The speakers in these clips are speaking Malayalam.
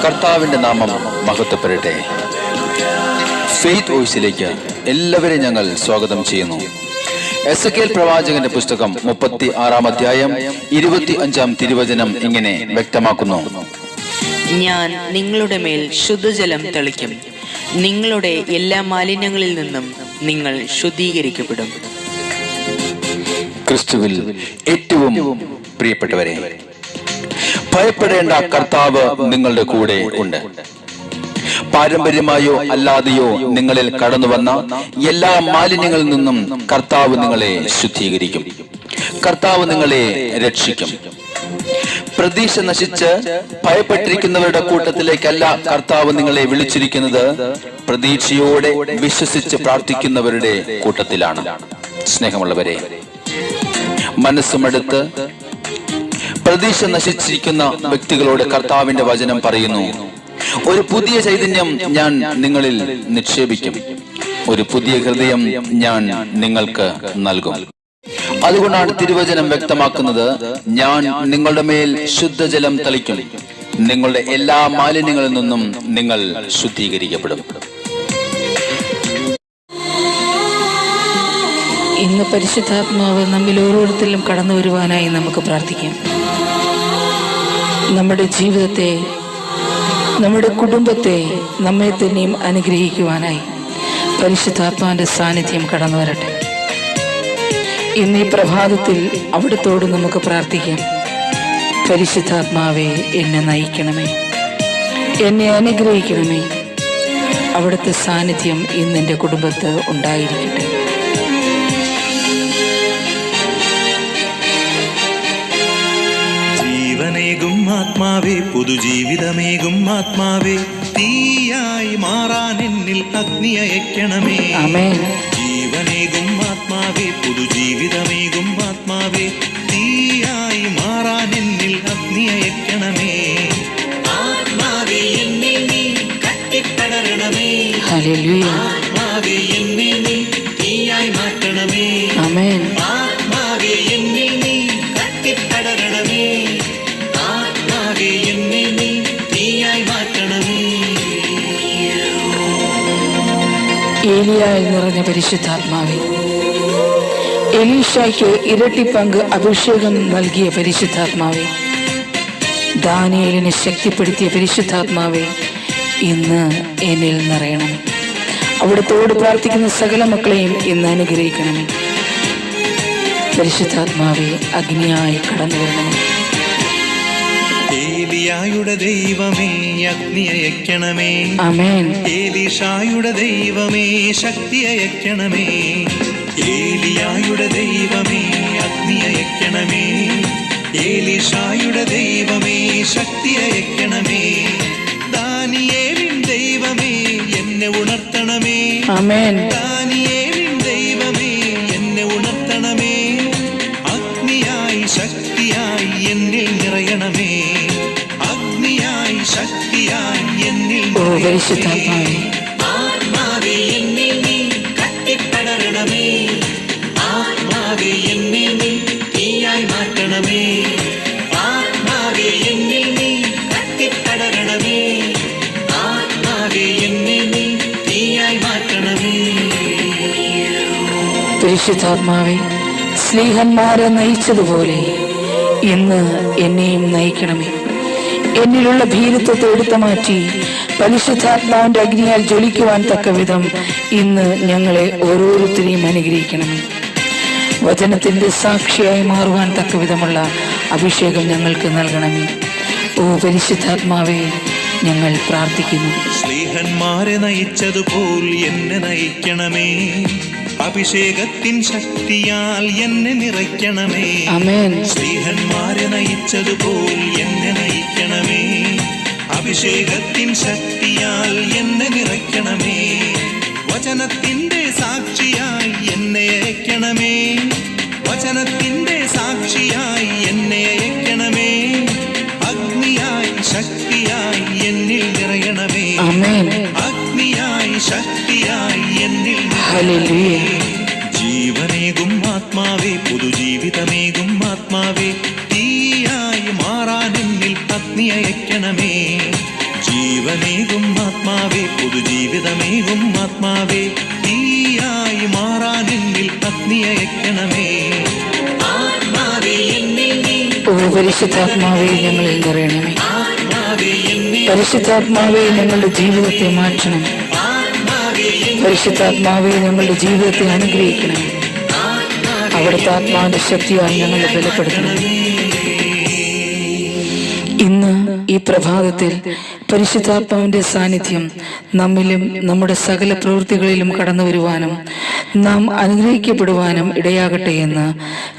കർത്താവിന്റെ നാമം മഹത്വപ്പെടട്ടെ. ഫെയ്ത്ത് വോയിസിലേക്ക് എല്ലാവരെയും ഞങ്ങൾ സ്വാഗതം ചെയ്യുന്നു. എസെക്കിയേൽ പ്രവാചകന്റെ പുസ്തകം 36-ാം അധ്യായം 25-ാം തിരുവചനം ഇങ്ങനെ വ്യക്തമാക്കുന്നു: ഞാൻ നിങ്ങളുടെ മേൽ ശുദ്ധജലം തളിക്കും, നിങ്ങളുടെ എല്ലാ മാലിന്യങ്ങളിൽ നിന്നും നിങ്ങൾ ശുദ്ധീകരിക്കപ്പെടും. ക്രിസ്തുവിൽ ഏറ്റവും പ്രിയപ്പെട്ടവരെ, ഭയപ്പെടേണ്ട, കർത്താവ് നിങ്ങളുടെ കൂടെ ഉണ്ട്. പാരമ്പര്യമായോ അല്ലാതെയോ നിങ്ങളിൽ കടന്നു വന്ന എല്ലാ മാലിന്യങ്ങളിൽ നിന്നും കർത്താവ് നിങ്ങളെ ശുദ്ധീകരിക്കും. കർത്താവ് നിങ്ങളെ രക്ഷിക്കും. പ്രതീക്ഷ നശിച്ച് ഭയപ്പെട്ടിരിക്കുന്നവരുടെ കൂട്ടത്തിലേക്കല്ല കർത്താവ് നിങ്ങളെ വിളിച്ചിരിക്കുന്നത്, പ്രതീക്ഷയോടെ വിശ്വസിച്ച് പ്രാർത്ഥിക്കുന്നവരുടെ കൂട്ടത്തിലാണ്. സ്നേഹമുള്ളവരെ, മനസ്സുമെടുത്ത് പ്രതീക്ഷ നശിച്ചിരിക്കുന്ന വ്യക്തികളോട് കർത്താവിന്റെ വചനം പറയുന്നു: ഒരു പുതിയ ചൈതന്യം ഞാൻ നിങ്ങളിൽ നിക്ഷേപിക്കും, ഒരു പുതിയ ഹൃദയം ഞാൻ നിങ്ങൾക്ക് നൽകും. അതുകൊണ്ടാണ് തിരുവചനം വ്യക്തമാക്കുന്നത്: ഞാൻ നിങ്ങളുടെ മേൽ ശുദ്ധജലം തളിക്കും, നിങ്ങളുടെ എല്ലാ മാലിന്യങ്ങളിൽ നിന്നും നിങ്ങൾ ശുദ്ധീകരിക്കപ്പെടും. ഇന്ന് പരിശുദ്ധാത്മാവ് നമ്മിൽ ഓരോരുത്തരിലും കടന്നു വരുവാനായി നമുക്ക് പ്രാർത്ഥിക്കാം. നമ്മുടെ ജീവിതത്തെ, നമ്മുടെ കുടുംബത്തെ, നമ്മെ തന്നെയും അനുഗ്രഹിക്കുവാനായി പരിശുദ്ധാത്മാവിൻ്റെ സാന്നിധ്യം കടന്നു വരട്ടെ. ഇന്ന് ഈ പ്രഭാതത്തിൽ അവിടുത്തോട് നമുക്ക് പ്രാർത്ഥിക്കാം: പരിശുദ്ധാത്മാവേ, എന്നെ നയിക്കണമേ, എന്നെ അനുഗ്രഹിക്കണമേ. അവിടുത്തെ സാന്നിധ്യം ഇന്ന് എൻ്റെ കുടുംബത്ത് ഉണ്ടായിരിക്കട്ടെ. ജീവനേകും ആത്മാവേ, പുതുജീവിതമേകും ആത്മാവേ, തീയായി മാറാൻ എന്നിൽ അഗ്നി അയക്കണമേ. ആമേൻ. ജീവനേകും ആത്മാവേ, പുതുജീവിതമേകും ആത്മാവേ, തീയായി മാറാൻ എന്നിൽ അഗ്നി അയക്കണമേ. ആത്മാവേ, എന്നെ നീ കട്ടിപ്പടരണമേ. ഹല്ലേലൂയ. ആത്മാവേ, എന്നെ നീ തീയായി മാറ്റണമേ. ആമേൻ. ആത്മാവേ, എന്നെ നീ കട്ടിപ്പടരണമേ. ആത്മാവേ, എന്നെ നീ തീയായി മാറ്റണമേ. ഏലിയായിൽ നിറഞ്ഞ പരിശുദ്ധാത്മാവേ, എലീശായ്ക്ക് ഇരട്ടി പങ്ക് അഭിഷേകം നൽകിയ പരിശുദ്ധാത്മാവേ, ദാനിയേലിനെ ശക്തിപ്പെടുത്തിയ പരിശുദ്ധാത്മാവേ, ഇന്ന് എന്നിൽ നിറയണമേ. അവിടുത്തോട് പ്രാർത്ഥിക്കുന്ന സകല മക്കളെയും ഇന്ന് അനുഗ്രഹിക്കണമേ. പരിശുദ്ധാത്മാവേ, അഗ്നിയായി കടന്നു വരണമേ. ഏലിയായുടെ ദൈവമേ, അഗ്നി അയക്കണമേ. ആമേൻ. ഏലീശായുടെ ദൈവമേ, ശക്തി അയക്കണമേ. ഏലിയായുടെ ദൈവമേ, അഗ്നി അയക്കണമേ. ഏലീശായുടെ ദൈവമേ, ശക്തി അയക്കണമേ. ദാനിയേലിൻ ദൈവമേ, എന്നെ ഉണർത്തണമേ. ആമേൻ. ദാനിയേലിൻ ദൈവമേ, എന്നെ ഉണർത്തണമേ. അഗ്നിയായി ശക്തിയായി എന്നിൽ നിറയണമേ. അഗ്നിയായി ശക്തിയായി എന്നിൽ പരിശുദ്ധാത്മാവേ, ആത്മാവേ, എന്നെ നീ കട്ടിപ്പടരണമേ. ആത്മാവേ, എന്നെ നീ തീയായി മാറ്റണമേ. ആത്മാവേ, എന്നെ നീ കട്ടിപ്പടരണമേ. ആത്മാവേ, എന്നെ നീ തീയായി മാറ്റണമേ. പരിശുദ്ധാത്മാവേ, സ്നേഹന്മാരെ നയിച്ചതുപോലെ ഇന്ന് എന്നെയും നയിക്കണമേ. എന്നിലുള്ള ഭീരുത്വത്തെ എടുത്തു മാറ്റി പരിശുദ്ധാത്മാവിന്റെ അഗ്നിയാൽ ജ്വലിക്കുവാൻ തക്ക വിധം ഇന്ന് ഞങ്ങളെ ഓരോരുത്തരെയും അനുഗ്രഹിക്കണമേ. വചനത്തിന്റെ സാക്ഷിയായി മാറുവാൻ തക്ക വിധമുള്ള അഭിഷേകം ഞങ്ങൾക്ക് നൽകണമേ. ഓ പരിശുദ്ധാത്മാവേ, ഞങ്ങൾ പ്രാർത്ഥിക്കുന്നു. സ്നേഹന്മാരെ നയിച്ചതുപോൽ എന്നെ നയിക്കണമേ. അഭിഷേകത്തിൻ ശക്തിയാൽ എന്നെ നിറയ്ക്കണമേ. ആമേൻ. സ്നേഹന്മാരെ നയിച്ചതുപോൽ എന്നെ നയിക്കണമേ. അഭിഷേകത്തിൻ ശക്തിയാൽ എന്നെ നിറയ്ക്കണമേ. വചനത്തിന്റെ സാക്ഷിയായി എന്നെ അയക്കണമേ. വചനത്തിന്റെ സാക്ഷിയായി എന്നെ അയക്കണമേ. അഗ്നിയായി ശക്തിയായി എന്നിൽ നിറയണമേ. ആമേൻ. അഗ്നിയായി ശക്തിയായി എന്നിൽ ഹല്ലേലൂയ. ജീവനേകും ആത്മാവേ, പുതുജീവിതമേകും ആത്മാവേ, തീയായി മാറാൻ എന്നിൽ അഗ്നി അയക്കണമേ. ജീവനേകും ആത്മാവേ പുതുജീവിതമേകും ആത്മാവേ തീയായി മാറാൻ എന്നിൽ അഗ്നി അയക്കണമേ ആത്മാവേ എന്നിൽ നീ ഓ പരിശുദ്ധാത്മാവേ ഞങ്ങളിൽ നിറയണമേ. ആത്മാവേ എന്നിൽ പരിശുദ്ധാത്മാവേ ഞങ്ങളുടെ ജീവിതത്തെ മാറ്റണം. ആത്മാവേ എന്നിൽ പരിശുദ്ധാത്മാവേ ഞങ്ങളുടെ ജീവിതത്തെ അനുഗ്രഹിക്കണം. അവിടുത്തെ ആത്മാവിന്റെ ശക്തിയായി ഞങ്ങളെ ബലപ്പെടുത്തണം. ഇന്ന് ഈ പ്രഭാതത്തിൽ പരിശുദ്ധാത്മാവിന്റെ സാന്നിധ്യം നമ്മിലും നമ്മുടെ സകല പ്രവൃത്തികളിലും കടന്നു വരുവാനും നാം അനുഗ്രഹിക്കപ്പെടുവാനും ഇടയാകട്ടെ എന്ന്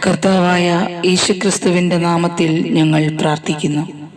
കർത്താവായ യേശുക്രിസ്തുവിന്റെ നാമത്തിൽ ഞങ്ങൾ പ്രാർത്ഥിക്കുന്നു.